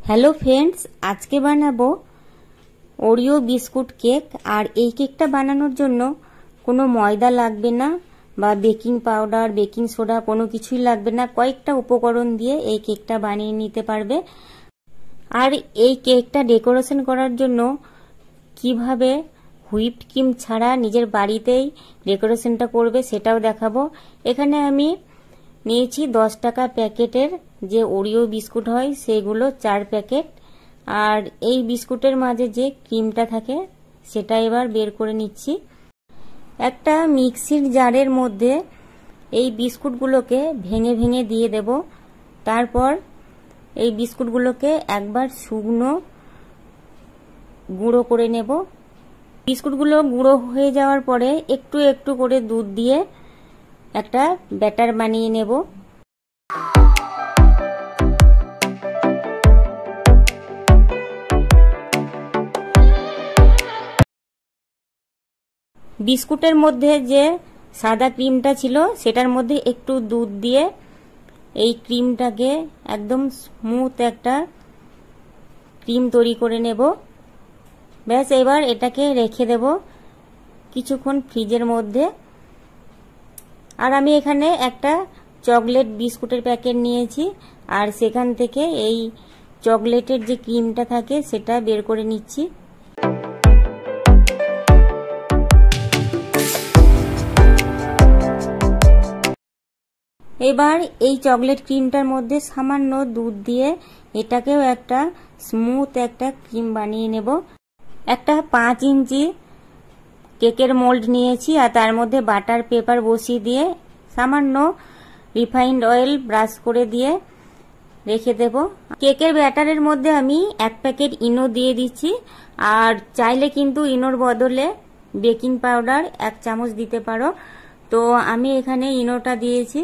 Hello friends, आज के बानाबो Oreo biscuit cake. और এই কেকটা বানানোর জন্য কোনো ময়দা লাগবে না বা বেকিং পাউডার, বেকিং সোডা কোনো কিছুই লাগবে না। কয়েকটা উপকরণ দিয়ে এই কেকটা বানিয়ে নিতে পারবে। আর এই কেকটা ডেকোরেশন করার জন্য কিভাবে হুইপড ক্রিম ছাড়া নিজের বাড়িতেই ডেকোরেশনটা করবে সেটাও দেখাবো। এখানে আমি নিয়েছি 10 টাকা প্যাকেটের যে ওরিও বিস্কুট হয় সেগুলো 4 প্যাকেট। আর এই বিস্কুটের মাঝে যে ক্রিমটা থাকে সেটা এবার বের করে নিচ্ছি। একটা মিক্সির জারের মধ্যে এই বিস্কুটগুলোকে ভেঙে ভেঙে দিয়ে দেব। তারপর এই বিস্কুটগুলোকে একবার শুকনো গুঁড়ো করে নেব। বিস্কুটগুলো গুঁড়ো হয়ে যাওয়ার পরে একটু একটু করে দুধ দিয়ে একটা ব্যাটার বানিয়ে নেব। বিস্কুটের মধ্যে যে সাদা ক্রিমটা ছিল সেটার মধ্যে একটু দুধ দিয়ে এই ক্রিমটাকে একদম স্মুথ একটা ক্রিম তৈরি করে নেব। ব্যাস, এবার এটাকে রেখে দেব কিছুক্ষণ ফ্রিজের মধ্যে। আর আমি এখানে একটা চকলেট বিস্কুটের প্যাকেট নিয়েছি আর সেখান থেকে এই চকলেটের যে ক্রিমটা থাকে সেটা বের করে নিচ্ছি। এবার এই চকলেট ক্রিমটার মধ্যে সামান্য দুধ দিয়ে এটাকেও একটা স্মুথ একটা ক্রিম বানিয়ে নেব। একটা 5 ইঞ্চি কেকের মোল্ড নিয়েছি আর তার মধ্যে বাটার পেপার বসিয়ে দিয়ে সামান্য রিফাইন্ড অয়েল ব্রাশ করে দিয়ে রেখে দেব। কেকের ব্যাটারের মধ্যে আমি 1 প্যাকেট ইনো দিয়ে দিচ্ছি। আর চাইলে কিন্তু ইনোর বদলে বেকিং পাউডার 1 চামচ দিতে পারো। তো আমি এখানে ইনোটা দিয়েছি।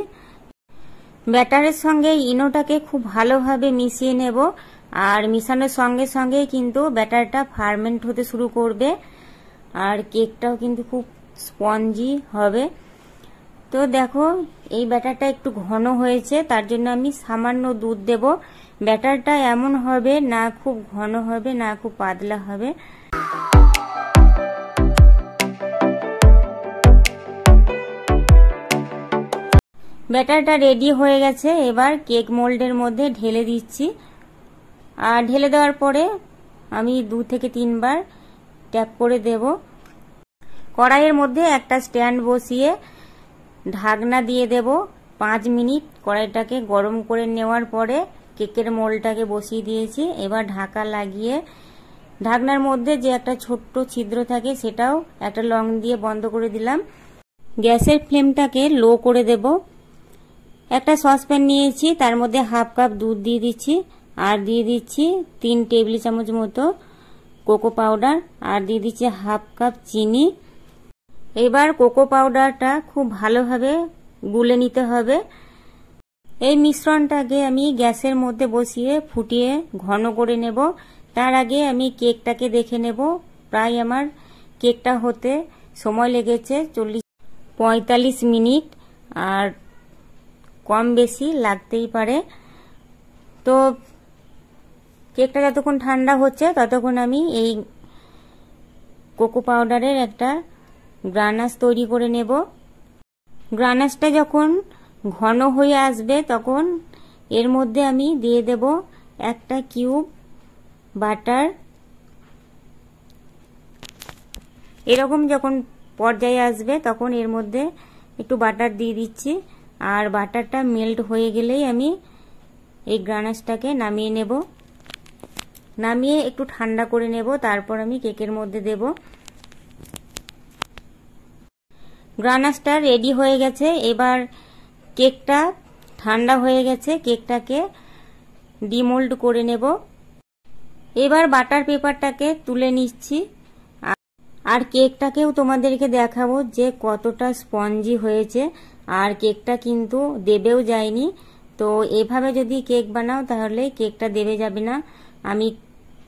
ব্যাটারের সঙ্গে ইনোটাকে খুব ভালোভাবে মিশিয়ে নেব। আর মিশানোর সঙ্গে সঙ্গে কিন্তু ব্যাটারটা ফার্মেন্ট হতে শুরু করবে আর কেকটাও কিন্তু খুব স্পঞ্জি হবে। তো দেখো এই ব্যাটারটা একটু ঘন হয়েছে, তার জন্য আমি সামান্য দুধ দেব। ব্যাটারটা এমন হবে না খুব ঘন হবে না খুব পাতলা হবে। ব্যাটারটা রেডি হয়ে গেছে। এবার কেক মোল্ডের মধ্যে ঢেলে দিচ্ছি। আর ঢেলে দেওয়ার পরে আমি 2 থেকে 3 বার ট্যাপ করে দেব। কড়াইয়ের মধ্যে একটা স্ট্যান্ড বসিয়ে ঢাকনা দিয়ে দেব 5 মিনিট। কড়াইটাকে গরম করে নেওয়ার পরে কেকের মোল্ডটাকে বসিয়ে দিয়েছি। এবার ঢাকা লাগিয়ে ঢাকনার মধ্যে যে একটা ছোট্ট ছিদ্র থাকে সেটাও একটা লং দিয়ে বন্ধ করে দিলাম। গ্যাসের ফ্লেমটাকে লো করে দেব। একটা সসপ্যান নিয়েছি, তার মধ্যে 1/2 কাপ দুধ দিয়ে দিচ্ছি আর দিয়ে দিচ্ছি 3 টেবিল চামচ মতো কোকো পাউডার আর দিয়ে দিচ্ছি 1/2 কাপ চিনি। এবার কোকো পাউডারটা খুব ভালোভাবে গুলে নিতে হবে। এই মিশ্রণটাকে আমি গ্যাসের মধ্যে বসিয়ে ফুটিয়ে ঘন করে নেব। তার আগে আমি কেকটাকে দেখে নেব। প্রায় আমার কেকটা হতে সময় লেগেছে 45 মিনিট, আর কম বেশি লাগতেই পারে। তো কেকটা যতক্ষণ ঠান্ডা হচ্ছে ততক্ষণ আমি এই কোকো পাউডারের একটা গ্রানাশ তৈরি করে নেব। গ্রানাশটা যখন ঘন হয়ে আসবে তখন এর মধ্যে আমি দিয়ে দেব একটা কিউব বাটার। এরকম যখন পর্যায়ে আসবে তখন এর মধ্যে একটু বাটার দিয়ে দিচ্ছি। আর বাটারটা মেল্ট হয়ে গেলেই আমি এই গ্রানাশটাকে নামিয়ে নেব। নামিয়ে একটু ঠান্ডা করে নেব, তারপর আমি কেকের মধ্যে দেব। গ্রানাশটা রেডি হয়ে গেছে। এবার কেকটা ঠান্ডা হয়ে গেছে, কেকটাকে ডিমোল্ড করে নেব। এবার বাটার পেপারটাকে তুলে নিচ্ছি আর কেকটাকেও তোমাদেরকে দেখাবো যে কতটা স্পঞ্জি হয়েছে। আর কেকটা কিন্তু দেবেও যায়নি। তো এভাবে যদি কেক বানাও তাহলে কেকটা দেবে যাবে না। আমি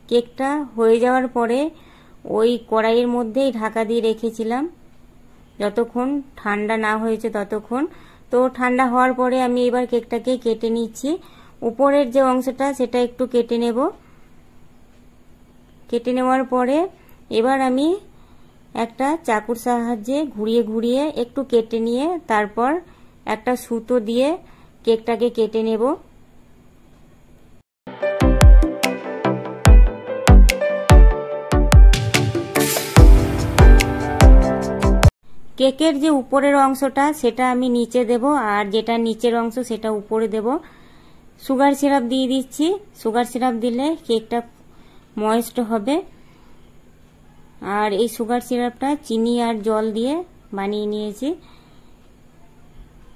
কেকটা হয়ে যাওয়ার পরে ওই কড়াইয়ের মধ্যেই ঢাকা দিয়ে রেখেছিলাম যতক্ষণ ঠান্ডা না হয়েছে ততক্ষণ। তো ঠান্ডা হওয়ার পরে আমি এবার কেকটাকে কেটে নিচ্ছি। উপরের যে অংশটা সেটা একটু কেটে নেব। কেটে নেওয়ার পরে এবার আমি একটা চাকুর সাহায্যে ঘুরিয়ে ঘুরিয়ে একটু কেটে নিয়ে তারপর একটা সুতো দিয়ে কেকটাকে কেটে নেব। কেকের যে উপরের অংশটা সেটা আমি নিচে দেব, আর যেটা নিচের অংশ সেটা উপরে দেব। সুগার সিরাপ দিয়ে দিচ্ছি। সুগার সিরাপ দিলে কেকটা ময়েস্ট হবে। আর এই সুগার সিরাপটা চিনি আর জল দিয়ে বানিয়ে নিয়েছি।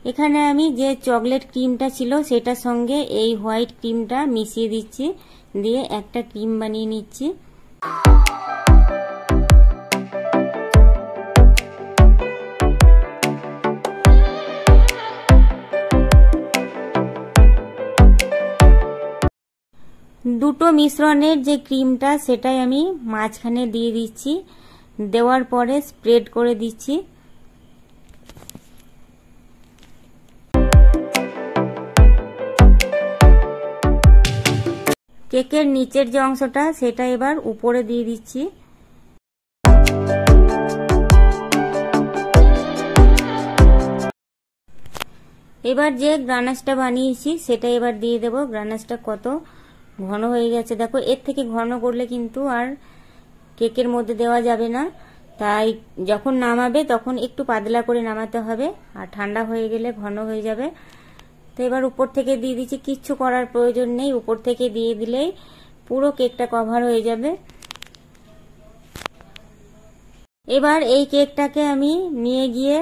এখানে আমি যে চকলেট ক্রিমটা ছিল সেটার সঙ্গে এই হোয়াইট ক্রিমটা মিশিয়ে দিচ্ছি, দিয়ে একটা ক্রিম বানিয়ে নিচ্ছি। দুটো মিশ্রণের যে ক্রিমটা সেটাই আমি মাঝখানে দিয়ে দিচ্ছি, দেওয়ার পরে স্প্রেড করে দিচ্ছি। কেকের নিচের যে অংশটা সেটা এবার উপরে দিয়ে দিচ্ছি। এবার যে গ্রানাশটা বানিয়েছি সেটা এবার দিয়ে দেব। গ্রানাশটা কত ঘন হয়ে গেছে দেখো, এর থেকে ঘন করলে কিন্তু আর কেকের মধ্যে দেওয়া যাবে না, তাই যখন নামাবে তখন একটু পাতলা করে নামাতে হবে, আর ঠান্ডা হয়ে গেলে ঘন হয়ে যাবে। তো এবার উপর থেকে দিয়ে দিচ্ছি, কিচ্ছু করার প্রয়োজন নেই, উপর থেকে দিয়ে দিলেই পুরো কেকটা কভার হয়ে যাবে। এবার এই কেকটাকে আমি নিয়ে গিয়ে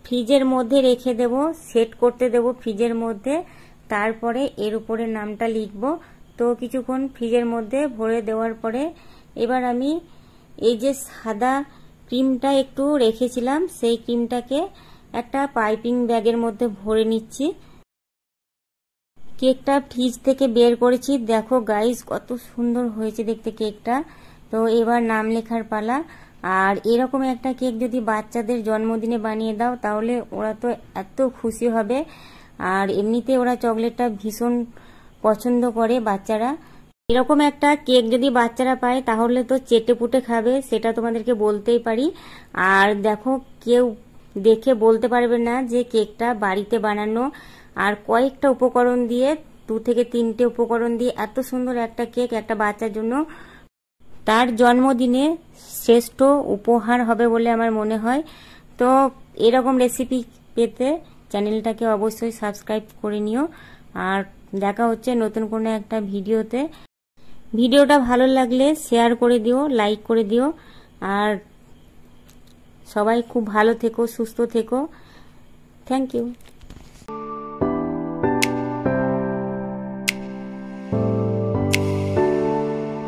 ফ্রিজের মধ্যে রেখে দেব, সেট করতে দেব ফ্রিজের মধ্যে। তারপরে এর উপরে নামটা লিখব। তো কিছুক্ষণ ফ্রিজের মধ্যে ভরে দেওয়ার পরে এবার আমি এই যে সাদা ক্রিমটা একটু রেখেছিলাম সেই ক্রিমটাকে একটা পাইপিং ব্যাগের মধ্যে ভরে নিচ্ছি। কেকটা ফ্রিজ থেকে বের করেছি, দেখো গাইস কত সুন্দর হয়েছে দেখতে কেকটা। তো এবার নাম লেখার পালা। আর এরকম একটা কেক যদি বাচ্চাদের জন্মদিনে বানিয়ে দাও তাহলে ওরা তো এত খুশি হবে। আর এমনিতে ওরা চকলেটটা ভীষণ পছন্দ করে বাচ্চারা। এরকম একটা কেক যদি বাচ্চারা পায় তাহলে তো চেটে পুটে খাবে, সেটা তোমাদেরকে বলতেই পারি। আর দেখো কেউ দেখে বলতে পারবে না যে কেকটা বাড়িতে বানানো। আর কয়েকটা উপকরণ দিয়ে 2 থেকে 3টে উপকরণ দিয়ে এত সুন্দর একটা কেক একটা বাচ্চার জন্য তার জন্মদিনে শ্রেষ্ঠ উপহার হবে বলে আমার মনে হয়। তো এরকম রেসিপি পেতে চ্যানেলটাকে অবশ্যই সাবস্ক্রাইব করে নিও। আর দেখা হচ্ছে নতুন কোনো একটা ভিডিওতে। ভিডিওটা ভালো লাগলে শেয়ার করে দিও, লাইক করে দিও। আর সবাই খুব ভালো থেকো, সুস্থ থেকো। Thank you.